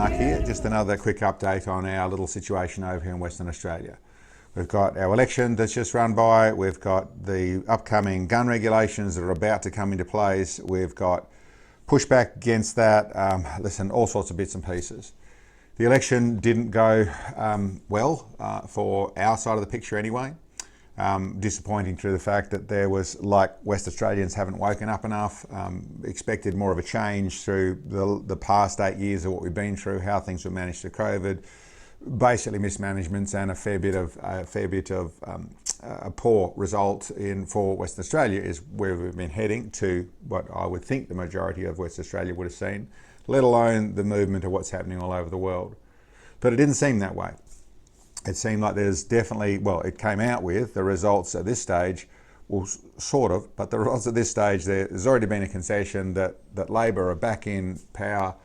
Mark here. Just another quick update on our little situation over here in Western Australia. We've got our election that's just run by. We've got the upcoming gun regulations that are about to come into place. We've got pushback against that. All sorts of bits and pieces. The election didn't go well for our side of the picture anyway. Disappointing through the fact that there was, like, West Australians haven't woken up enough, expected more of a change through the past 8 years of what we've been through, how things were managed through COVID, basically mismanagements and a fair bit of a poor result for Western Australia is where we've been heading to, what I would think the majority of West Australia would have seen, let alone the movement of what's happening all over the world. But it didn't seem that way. It seemed like there's definitely, it came out with the results at this stage, well, sort of, but the results at this stage, there's already been a concession that Labor are back in power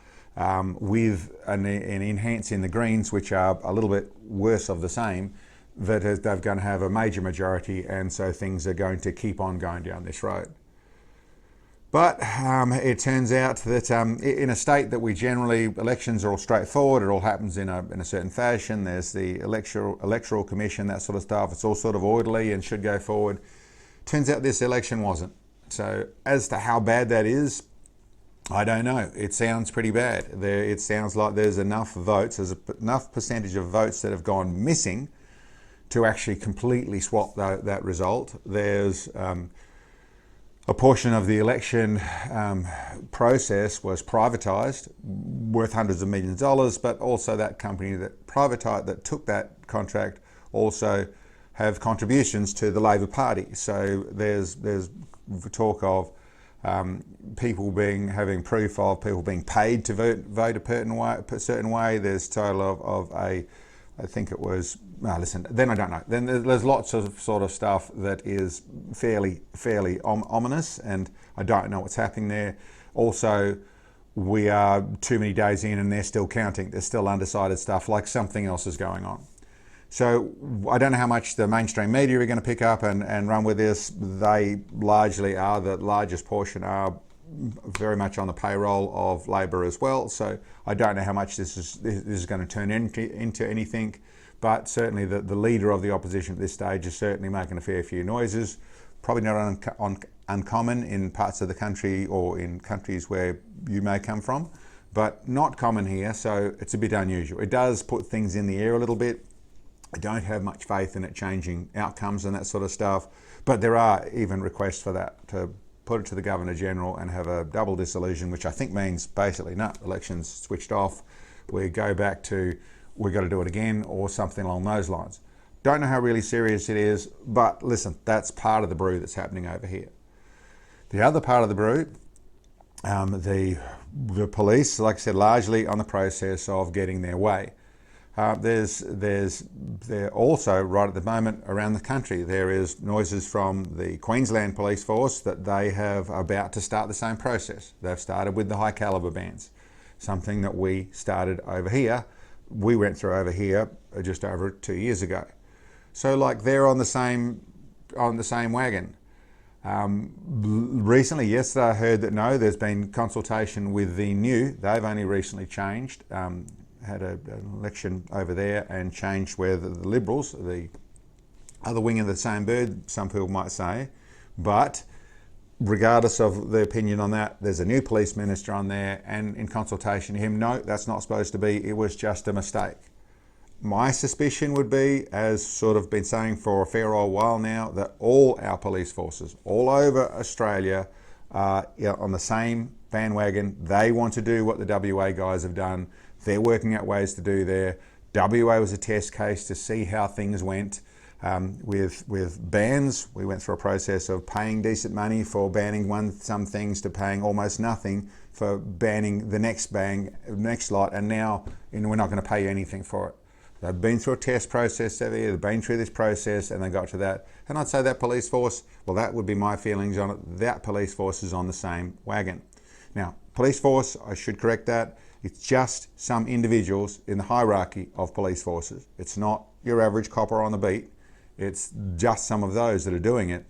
with an enhancing the Greens, which are a little bit worse of the same, that they're going to have a major majority, and so things are going to keep on going down this road. But it turns out that in a state that we generally, elections are all straightforward, it all happens in a certain fashion, there's the electoral commission, that sort of stuff, it's all sort of orderly and should go forward. Turns out this election wasn't. So as to how bad that is, I don't know. It sounds pretty bad. It sounds like there's enough votes, there's enough percentage of votes that have gone missing to actually completely swap that result. There's a portion of the election process was privatised, worth hundreds of millions of dollars, but also that company that took that contract also have contributions to the Labor Party. So there's talk of people having proof of people being paid to vote a certain way. There's total of I think it was, then I don't know. Then there's lots of sort of stuff that is fairly ominous, and I don't know what's happening there. Also, we are too many days in and they're still counting. There's still undecided stuff, like something else is going on. So I don't know how much the mainstream media are going to pick up and run with this. They largely are, the largest portion are very much on the payroll of Labor as well. So I don't know how much this is going to turn into anything, but certainly the leader of the opposition at this stage is certainly making a fair few noises. Probably not uncommon in parts of the country or in countries where you may come from, but not common here, so it's a bit unusual. It does put things in the air a little bit. I don't have much faith in it changing outcomes and that sort of stuff, but there are even requests for that, to put it to the Governor-General and have a double dissolution, which I think means basically, no, elections switched off, we go back to, we've got to do it again, or something along those lines. Don't know how really serious it is, but listen, that's part of the brew that's happening over here. The other part of the brew, the police, like I said, largely on the process of getting their way. They're also, right at the moment around the country, there is noises from the Queensland Police Force that they have about to start the same process. They've started with the high caliber bands, something that we started over here. We went through over here just over 2 years ago. So like they're on the same wagon. Recently, yesterday, I heard that no, there's been consultation with the new, they've only recently changed, had an election over there and changed where the Liberals, the other wing of the same bird, some people might say, but regardless of the opinion on that, there's a new police minister on there, and in consultation to him, no, that's not supposed to be, it was just a mistake. My suspicion would be, as sort of been saying for a fair old while now, that all our police forces all over Australia are on the same bandwagon. They want to do what the WA guys have done. They're working out ways to do there. WA was a test case to see how things went. With bans, we went through a process of paying decent money for banning some things to paying almost nothing for banning the next lot, and now we're not going to pay you anything for it. They've been through a test process over here, they've been through this process, and they got to that. And I'd say that police force, well, that would be my feelings on it, that police force is on the same wagon. Now, police force, I should correct that, it's just some individuals in the hierarchy of police forces. It's not your average copper on the beat. It's just some of those that are doing it.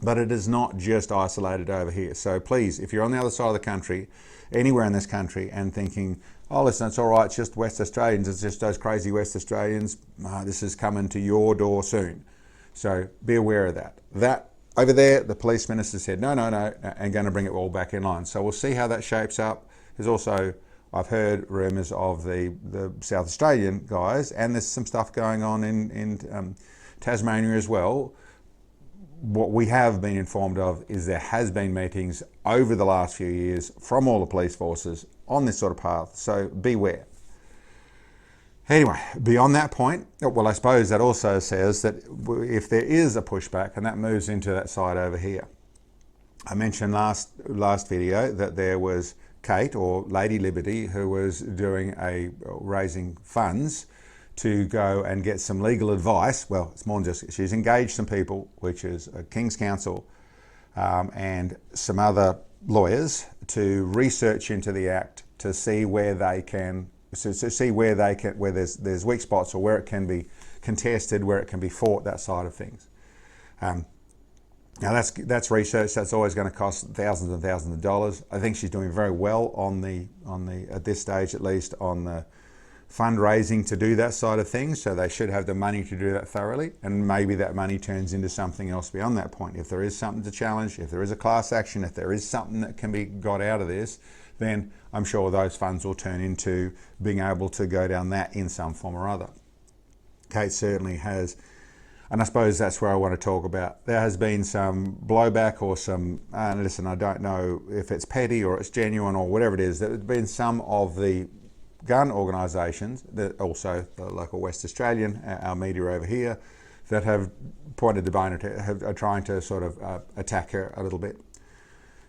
But it is not just isolated over here. So please, if you're on the other side of the country, anywhere in this country, and thinking, oh, listen, it's all right, it's just West Australians, it's just those crazy West Australians, this is coming to your door soon. So be aware of that. That over there, the police minister said, no, and going to bring it all back in line. So we'll see how that shapes up. There's also, I've heard rumours of the South Australian guys, and there's some stuff going on in Tasmania as well. What we have been informed of is there has been meetings over the last few years from all the police forces on this sort of path, so beware. Anyway, beyond that point, well, I suppose that also says that if there is a pushback, and that moves into that side over here. I mentioned last video that there was Kate, or Lady Liberty, who was doing raising funds to go and get some legal advice. Well, it's more than just, she's engaged some people, which is a King's Counsel and some other lawyers, to research into the Act to see where they can, where there's weak spots, or where it can be contested, where it can be fought, that side of things. Now that's research. That's always going to cost thousands and thousands of dollars. I think she's doing very well on the at this stage, at least, on the fundraising to do that side of things, so they should have the money to do that thoroughly, and maybe that money turns into something else beyond that point. If there is something to challenge, if there is a class action, if there is something that can be got out of this, then I'm sure those funds will turn into being able to go down that in some form or other. Kate certainly has, and I suppose that's where I want to talk about. There has been some blowback, or some, listen, I don't know if it's petty or it's genuine or whatever it is, there's been some of the gun organisations, that also the local West Australian, our media over here, that have pointed the bone at, are trying to sort of attack her a little bit.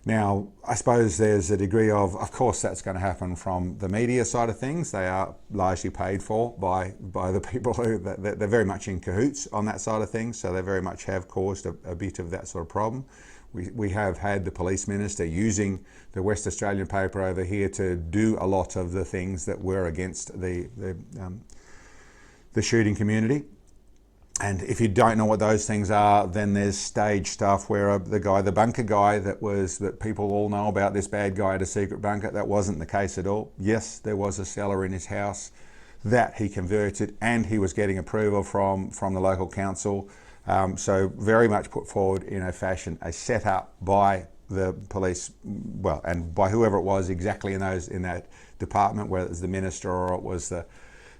Now, I suppose there's a degree of course that's going to happen from the media side of things. They are largely paid for by the people who, they're very much in cahoots on that side of things, so they very much have caused a bit of that sort of problem. We have had the police minister using the West Australian paper over here to do a lot of the things that were against the shooting community. And if you don't know what those things are, then there's stage stuff where the bunker guy that people all know about, this bad guy at a secret bunker, that wasn't the case at all. Yes, there was a cellar in his house that he converted, and he was getting approval from the local council. So very much put forward in a fashion, a setup by the police, well, and by whoever it was exactly in that department, whether it was the minister or it was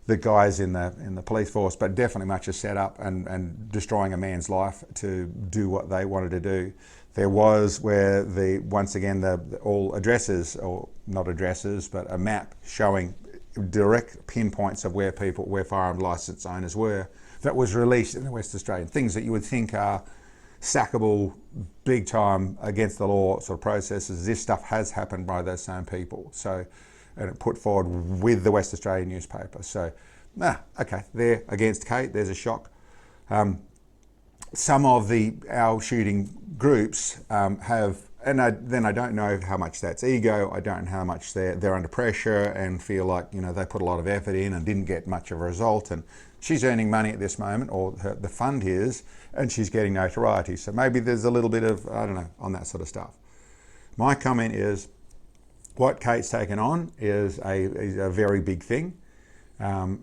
the guys in the police force, but definitely much a setup and destroying a man's life to do what they wanted to do. There was where once again all addresses, or not addresses, but a map showing direct pinpoints of where firearm licence owners were, that was released in the West Australian. Things that you would think are sackable, big time, against the law sort of processes. This stuff has happened by those same people. So, and it put forward with the West Australian newspaper. So, okay, there against Kate, there's a shock. Some of our shooting groups have, and then I don't know how much that's ego. I don't know how much they're under pressure and feel like, they put a lot of effort in and didn't get much of a result. And she's earning money at this moment, or the fund is, and she's getting notoriety. So maybe there's a little bit of, I don't know, on that sort of stuff. My comment is, what Kate's taken on is a very big thing.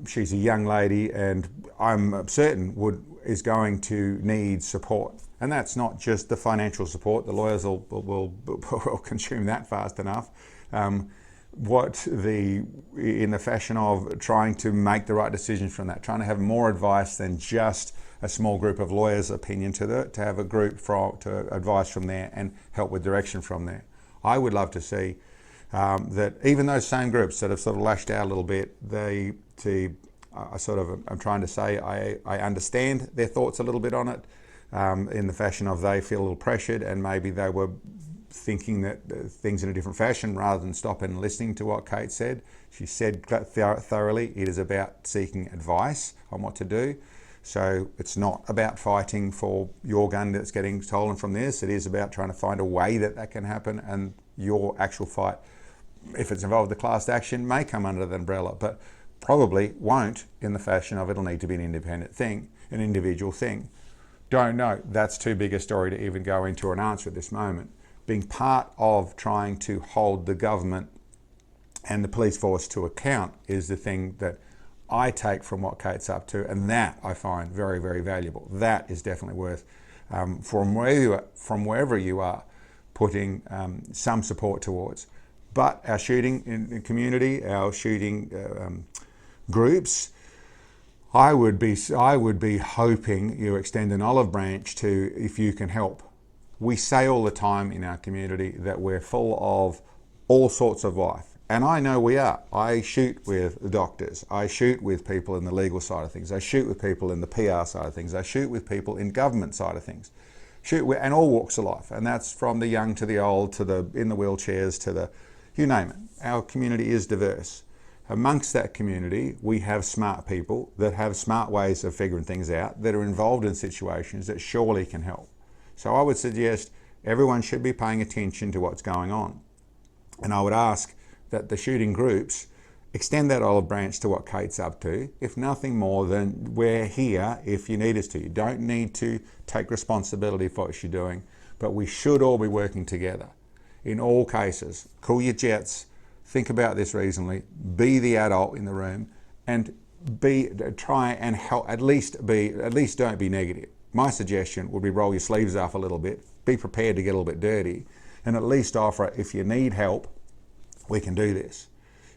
She's a young lady, and I'm certain is going to need support. And that's not just the financial support. The lawyers will consume that fast enough. In the fashion of trying to make the right decisions from that, trying to have more advice than just a small group of lawyers' opinion to have a group to advice from there and help with direction from there. I would love to see that even those same groups that have sort of lashed out a little bit, I'm trying to say I understand their thoughts a little bit on it, in the fashion of they feel a little pressured, and maybe they were thinking that things in a different fashion rather than stopping and listening to what Kate said. She said thoroughly, it is about seeking advice on what to do. So it's not about fighting for your gun that's getting stolen from this. It is about trying to find a way that can happen, and your actual fight, if it's involved with the class action, may come under the umbrella, but probably won't in the fashion of it'll need to be an independent thing, an individual thing. Don't know. That's too big a story to even go into and answer at this moment. Being part of trying to hold the government and the police force to account is the thing that I take from what Kate's up to, and that I find very, very valuable. That is definitely worth, from wherever you are, putting some support towards. But our shooting in community, our shooting groups, I would be hoping you extend an olive branch to, if you can help. We say all the time in our community that we're full of all sorts of life. And I know we are. I shoot with doctors. I shoot with people in the legal side of things. I shoot with people in the PR side of things. I shoot with people in government side of things. And all walks of life. And that's from the young to the old, to the in the wheelchairs, to the, you name it. Our community is diverse. Amongst that community, we have smart people that have smart ways of figuring things out, that are involved in situations that surely can help. So I would suggest everyone should be paying attention to what's going on. And I would ask that the shooting groups extend that olive branch to what Kate's up to. If nothing more than, we're here if you need us to. You don't need to take responsibility for what you're doing, but we should all be working together. In all cases, cool your jets, think about this reasonably, be the adult in the room, and try and help, at least don't be negative. My suggestion would be roll your sleeves up a little bit, be prepared to get a little bit dirty, and at least offer, if you need help, we can do this.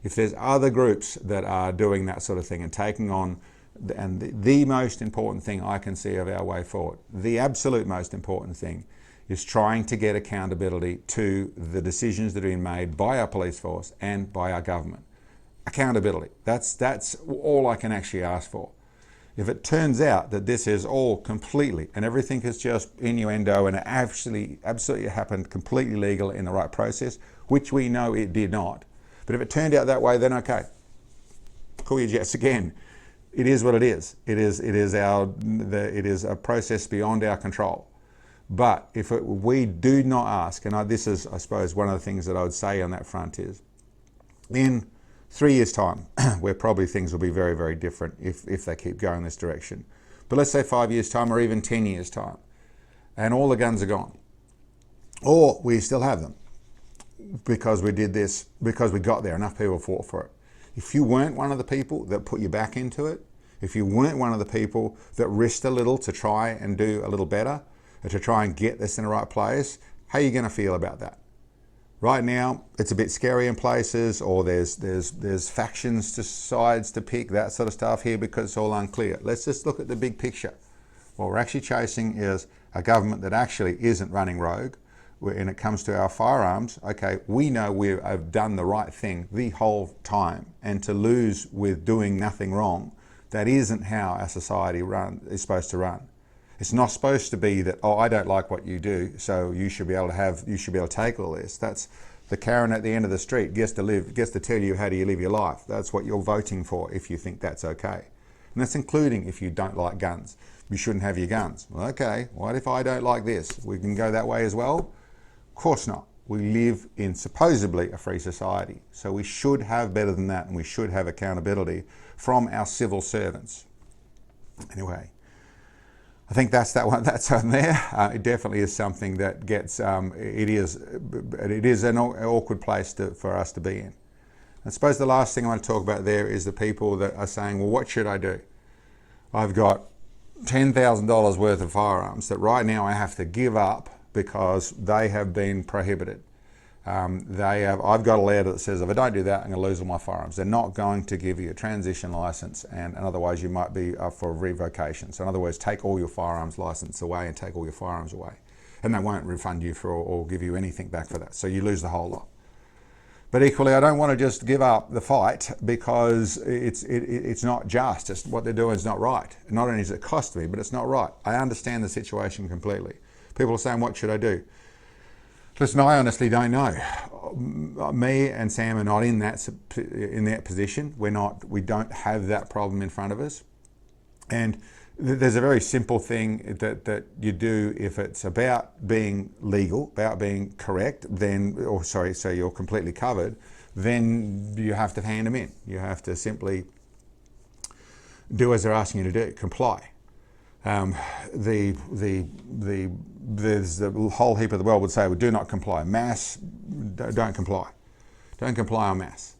If there's other groups that are doing that sort of thing and taking on, and the most important thing I can see of our way forward, the absolute most important thing, is trying to get accountability to the decisions that are being made by our police force and by our government. Accountability. That's all I can actually ask for. If it turns out that this is all completely, and everything is just innuendo and it absolutely happened completely legal in the right process, which we know it did not, but if it turned out that way, then okay, cool your jets again. It is what it is. It is a process beyond our control. But if we do not ask, and this is, I suppose, one of the things that I would say on that front is, in 3 years' time, where probably things will be very, very different if they keep going this direction. But let's say 5 years' time or even 10 years' time, and all the guns are gone. Or we still have them because we did this, because we got there, enough people fought for it. If you weren't one of the people that put you back into it, if you weren't one of the people that risked a little to try and do a little better, or to try and get this in the right place, how are you going to feel about that? Right now, it's a bit scary in places, or there's factions to sides to pick, that sort of stuff here, because it's all unclear. Let's just look at the big picture. What we're actually chasing is a government that actually isn't running rogue. When it comes to our firearms, okay, we know we have done the right thing the whole time, and to lose with doing nothing wrong, that isn't how our society is supposed to run. It's not supposed to be that, oh, I don't like what you do, so you should be able to take all this. That's the Karen at the end of the street gets to tell you how do you live your life. That's what you're voting for if you think that's okay. And that's including if you don't like guns. You shouldn't have your guns. Well, okay, what if I don't like this? We can go that way as well? Of course not. We live in supposedly a free society. So we should have better than that, and we should have accountability from our civil servants. Anyway, I think that's on there. It definitely is something that gets, it is an awkward place for us to be in. I suppose the last thing I want to talk about there is the people that are saying, well, what should I do? I've got $10,000 worth of firearms that right now I have to give up because they have been prohibited. I've got a letter that says if I don't do that, I'm going to lose all my firearms. They're not going to give you a transition license, and otherwise you might be up for revocation. So in other words, take all your firearms license away and take all your firearms away. And they won't refund you or give you anything back for that. So you lose the whole lot. But equally, I don't want to just give up the fight because it's not just what they're doing is not right. Not only does it cost me, but it's not right. I understand the situation completely. People are saying, what should I do? Listen, I honestly don't know. Me and Sam are not in that position. We don't have that problem in front of us. And there's a very simple thing that you do if it's about being legal, about being correct, so you're completely covered, then you have to hand them in. You have to simply do as they're asking you to do, comply. There's the whole heap of the world would say, well, do not comply. Mass, don't comply. Don't comply en masse.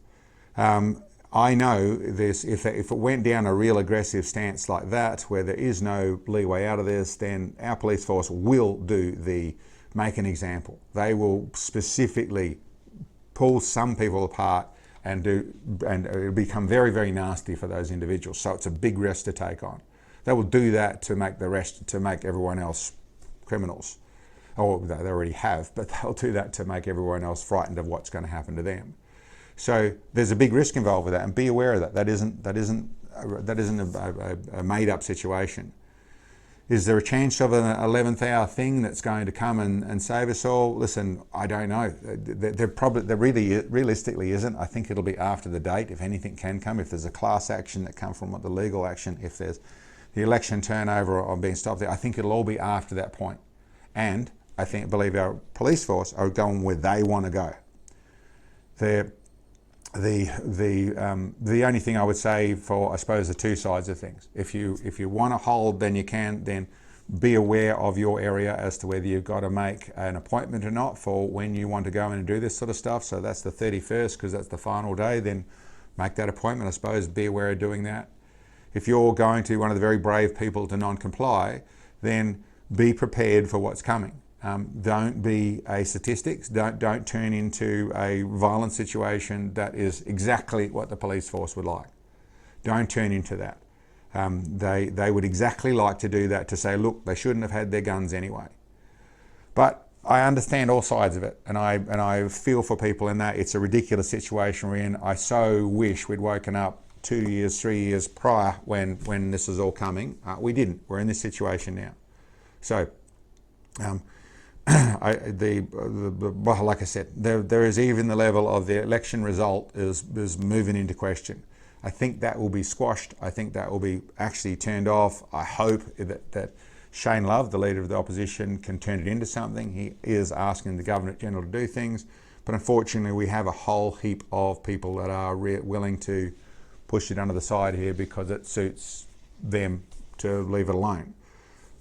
I know this, if it went down a real aggressive stance like that, where there is no leeway out of this, then our police force will make an example. They will specifically pull some people apart and it'll become very, very nasty for those individuals. So it's a big risk to take on. They will do that to make everyone else criminals. Or they already have, but they'll do that to make everyone else frightened of what's going to happen to them. So there's a big risk involved with that, and be aware of that. That isn't a made-up situation. Is there a chance of an 11th hour thing that's going to come and save us all? Listen, I don't know. There really realistically isn't. I think it'll be after the date, if anything can come. If there's a class action that comes from the legal action, if there's the election turnover or being stopped there, I think it'll all be after that point. And I believe our police force are going where they want to go. The only thing I would say for, I suppose, the two sides of things, if you want to hold, then you can, then be aware of your area as to whether you've got to make an appointment or not for when you want to go in and do this sort of stuff. So that's the 31st, because that's the final day, then make that appointment. I suppose be aware of doing that. If you're going to be one of the very brave people to non-comply, then be prepared for what's coming. Don't be a statistics. Don't turn into a violent situation that is exactly what the police force would like. Don't turn into that. They would exactly like to do that, to say, look, they shouldn't have had their guns anyway. But I understand all sides of it, and I feel for people in that. It's a ridiculous situation we're in. I so wish we'd woken up 2 years, 3 years prior when this is all coming. We didn't. We're in this situation now. So. Like I said, there is even the level of the election result is moving into question. I think that will be squashed. I think that will be actually turned off. I hope that Shane Love, the leader of the opposition, can turn it into something. He is asking the Governor-General to do things, but unfortunately we have a whole heap of people that are willing to push it under the side here because it suits them to leave it alone.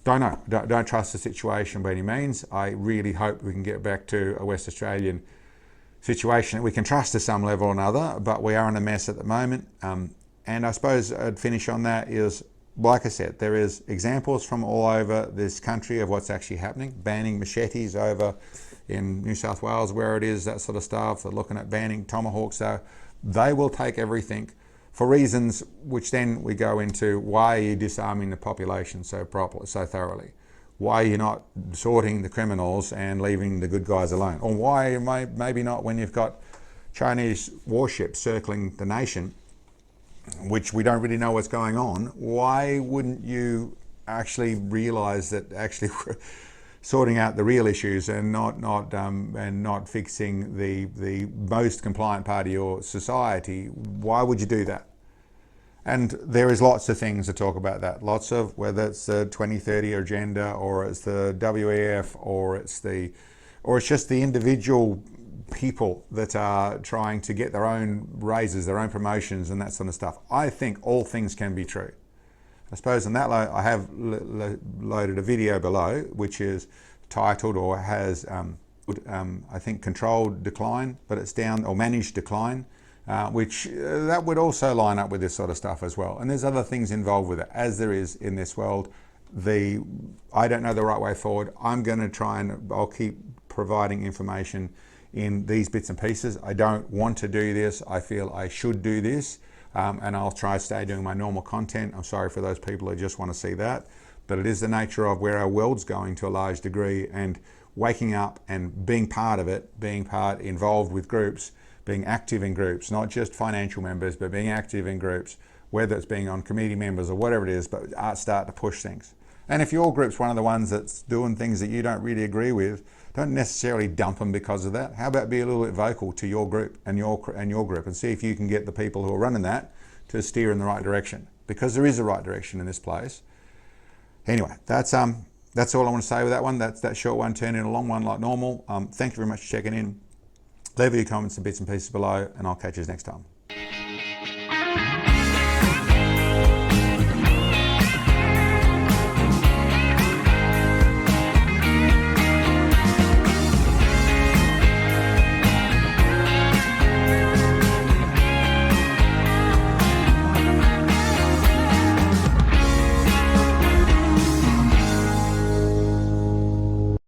Don't know. Don't trust the situation by any means. I really hope we can get back to a West Australian situation that we can trust to some level or another, but we are in a mess at the moment. And I suppose I'd finish on that is, like I said, there is examples from all over this country of what's actually happening. Banning machetes over in New South Wales, where it is, that sort of stuff. They're looking at banning tomahawks. So they will take everything, for reasons which then we go into, why are you disarming the population so thoroughly? Why are you not sorting the criminals and leaving the good guys alone? Or why maybe not, when you've got Chinese warships circling the nation, which we don't really know what's going on, why wouldn't you actually realise that actually we're sorting out the real issues and not fixing the most compliant part of your society? Why would you do that? And there is lots of things to talk about that. Lots of, whether it's the 2030 agenda, or it's the WEF, or it's just the individual people that are trying to get their own raises, their own promotions, and that sort of stuff. I think all things can be true. I suppose on that I have loaded a video below, which is titled, or has, I think, controlled decline, but it's down, or managed decline, which that would also line up with this sort of stuff as well. And there's other things involved with it, as there is in this world. I don't know the right way forward. I'm going to try and I'll keep providing information in these bits and pieces. I don't want to do this. I feel I should do this. And I'll try to stay doing my normal content. I'm sorry for those people who just want to see that, but it is the nature of where our world's going to a large degree, and waking up and being part of it, involved with groups, being active in groups, not just financial members, but being active in groups, whether it's being on committee members or whatever it is, but start to push things. And if your group's one of the ones that's doing things that you don't really agree with, don't necessarily dump them because of that. How about be a little bit vocal to your group and your group, and see if you can get the people who are running that to steer in the right direction, because there is a right direction in this place. Anyway, that's all I want to say with that one. That's that short one turned into a long one like normal. Thank you very much for checking in. Leave your comments and bits and pieces below, and I'll catch you next time.